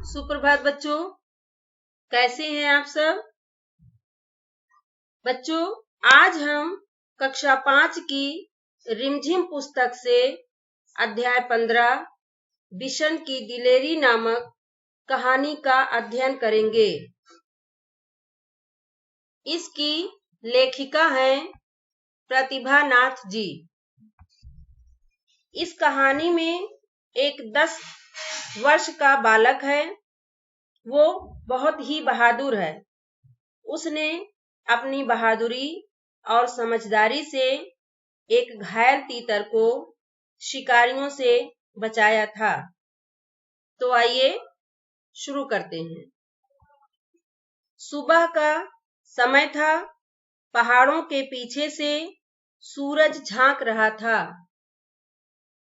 सुप्रभात बच्चों, कैसे हैं आप सब? बच्चों, आज हम कक्षा 5 की रिमझिम पुस्तक से अध्याय 15 बिशन की दिलेरी नामक कहानी का अध्ययन करेंगे। इसकी लेखिका हैं प्रतिभा नाथ जी। इस कहानी में एक 10 वर्ष का बालक है। वो बहुत ही बहादुर है। उसने अपनी बहादुरी और समझदारी से एक घायल तीतर को शिकारियों से बचाया था। तो आइए शुरू करते हैं। सुबह का समय था। पहाड़ों के पीछे से सूरज झांक रहा था।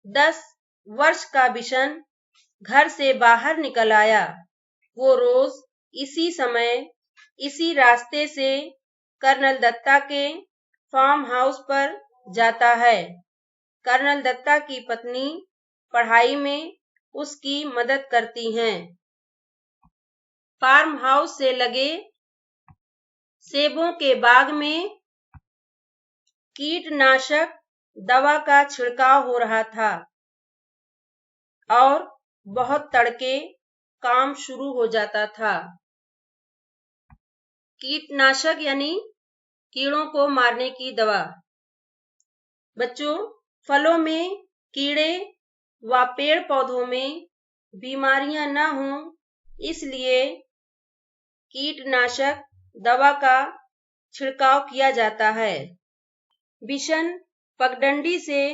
10 वर्ष का बिशन घर से बाहर निकल आया। वो रोज इसी समय इसी रास्ते से कर्नल दत्ता के फार्म हाउस पर जाता है। कर्नल दत्ता की पत्नी पढ़ाई में उसकी मदद करती हैं। फार्म हाउस से लगे सेबों के बाग में कीटनाशक दवा का छिड़काव हो रहा था और बहुत तड़के काम शुरू हो जाता था। कीटनाशक यानी कीड़ों को मारने की दवा। बच्चों, फलों में कीड़े व पेड़ पौधों में बीमारियां न हों, इसलिए कीटनाशक दवा का छिड़काव किया जाता है। बिशन पगडंडी से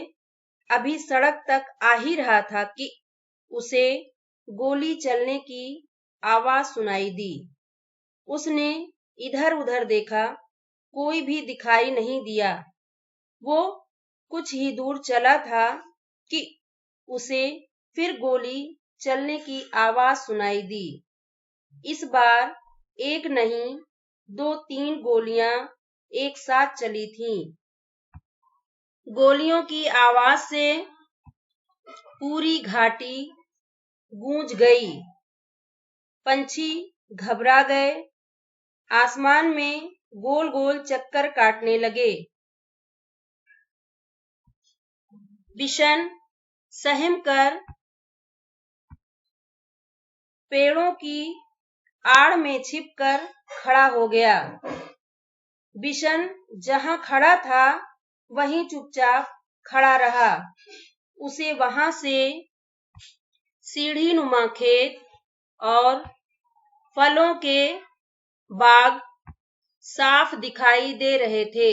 अभी सड़क तक आ ही रहा था कि उसे गोली चलने की आवाज सुनाई दी। उसने इधर उधर देखा, कोई भी दिखाई नहीं दिया। वो कुछ ही दूर चला था कि उसे फिर गोली चलने की आवाज सुनाई दी। इस बार एक नहीं 2-3 गोलियां एक साथ चली थीं। गोलियों की आवाज से पूरी घाटी गूंज गई। पंछी घबरा गए। आसमान में गोल गोल चक्कर काटने लगे। बिशन सहम कर पेड़ों की आड़ में छिपकर खड़ा हो गया। बिशन जहां खड़ा था वहीं चुपचाप खड़ा रहा। उसे वहां से सीढ़ी नुमा खेत और फलों के बाग साफ दिखाई दे रहे थे।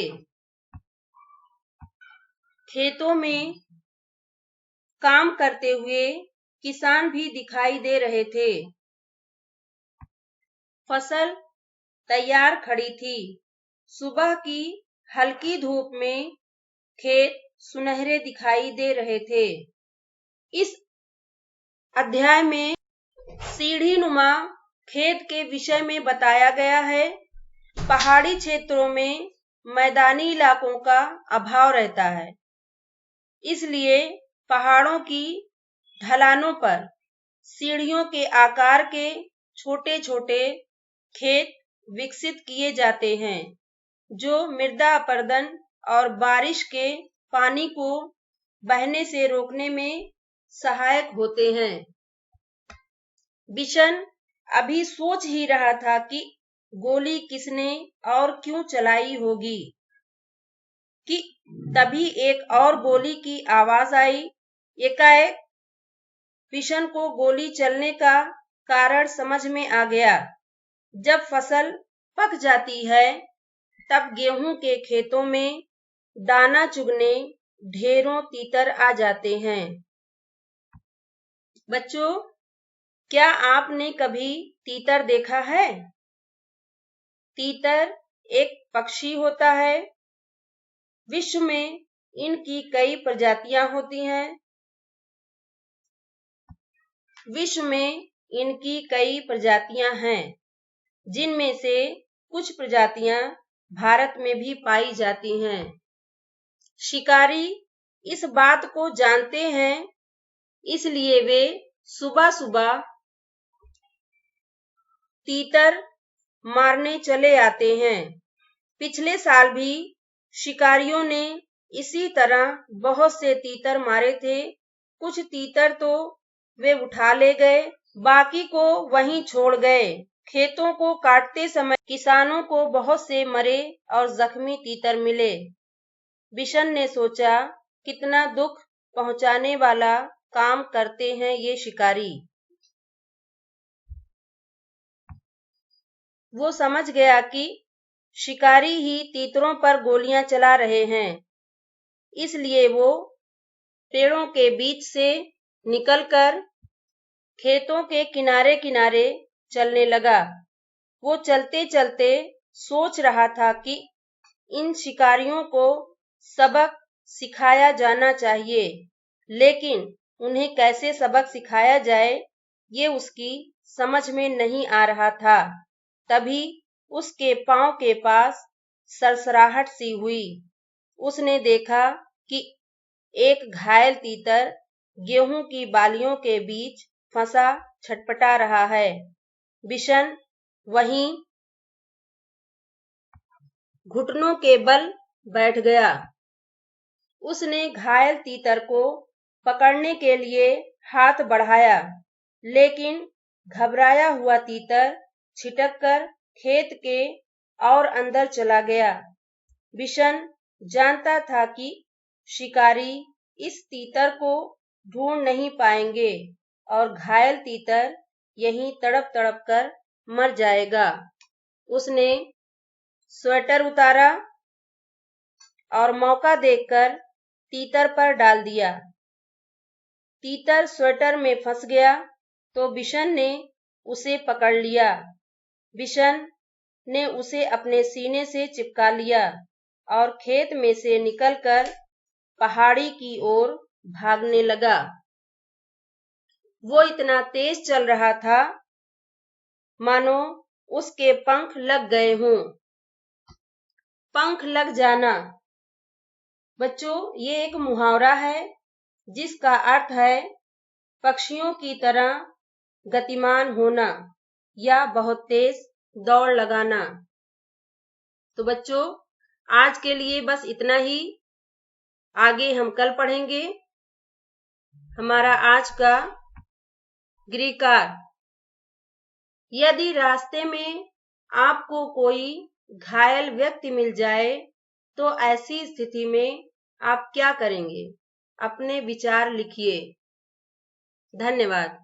खेतों में काम करते हुए किसान भी दिखाई दे रहे थे। फसल तैयार खड़ी थी। सुबह की हल्की धूप में खेत सुनहरे दिखाई दे रहे थे। इस अध्याय में सीढ़ी नुमा खेत के विषय में बताया गया है। पहाड़ी क्षेत्रों में मैदानी इलाकों का अभाव रहता है, इसलिए पहाड़ों की ढलानों पर सीढ़ियों के आकार के छोटे छोटे खेत विकसित किए जाते हैं, जो मृदा अपरदन और बारिश के पानी को बहने से रोकने में सहायक होते हैं। बिशन अभी सोच ही रहा था कि गोली किसने और क्यों चलाई होगी कि तभी एक और गोली की आवाज आई। एकाएक बिशन को गोली चलने का कारण समझ में आ गया। जब फसल पक जाती है तब गेहूं के खेतों में दाना चुगने ढेरों तीतर आ जाते हैं। बच्चों, क्या आपने कभी तीतर देखा है? तीतर एक पक्षी होता है। विश्व में इनकी कई प्रजातियां होती हैं। विश्व में इनकी कई प्रजातियां हैं, जिनमें से कुछ प्रजातियां भारत में भी पाई जाती हैं। शिकारी इस बात को जानते हैं, इसलिए वे सुबह सुबह तीतर मारने चले आते हैं। पिछले साल भी शिकारियों ने इसी तरह बहुत से तीतर मारे थे। कुछ तीतर तो वे उठा ले गए, बाकी को वहीं छोड़ गए। खेतों को काटते समय किसानों को बहुत से मरे और जख्मी तीतर मिले। बिशन ने सोचा, कितना दुख पहुंचाने वाला काम करते हैं ये शिकारी। वो समझ गया कि शिकारी ही तीतरों पर गोलियां चला रहे हैं, इसलिए वो पेड़ों के बीच से निकलकर खेतों के किनारे किनारे चलने लगा। वो चलते चलते सोच रहा था कि इन शिकारियों को सबक सिखाया जाना चाहिए, लेकिन उन्हें कैसे सबक सिखाया जाए ये उसकी समझ में नहीं आ रहा था। तभी उसके पांव के पास सरसराहट सी हुई। उसने देखा कि एक घायल तीतर गेहूं की बालियों के बीच फंसा छटपटा रहा है। बिशन वहीं घुटनों के बल बैठ गया। उसने घायल तीतर को पकड़ने के लिए हाथ बढ़ाया, लेकिन घबराया हुआ तीतर छिटककर खेत के और अंदर चला गया। बिशन जानता था कि शिकारी इस तीतर को ढूंढ नहीं पाएंगे और घायल तीतर यहीं तड़प तड़प कर मर जाएगा। उसने स्वेटर उतारा और मौका देखकर तीतर पर डाल दिया। तीतर स्वेटर में फंस गया तो बिशन ने उसे पकड़ लिया। बिशन ने उसे अपने सीने से चिपका लिया और खेत में से निकलकर पहाड़ी की ओर भागने लगा। वो इतना तेज चल रहा था मानो उसके पंख लग गए हों। पंख लग जाना बच्चों, ये एक मुहावरा है जिसका अर्थ है पक्षियों की तरह गतिमान होना या बहुत तेज दौड़ लगाना। तो बच्चों, आज के लिए बस इतना ही। आगे हम कल पढ़ेंगे। हमारा आज का गृहकार्य, यदि रास्ते में आपको कोई घायल व्यक्ति मिल जाए तो ऐसी स्थिति में आप क्या करेंगे? अपने विचार लिखिए। धन्यवाद।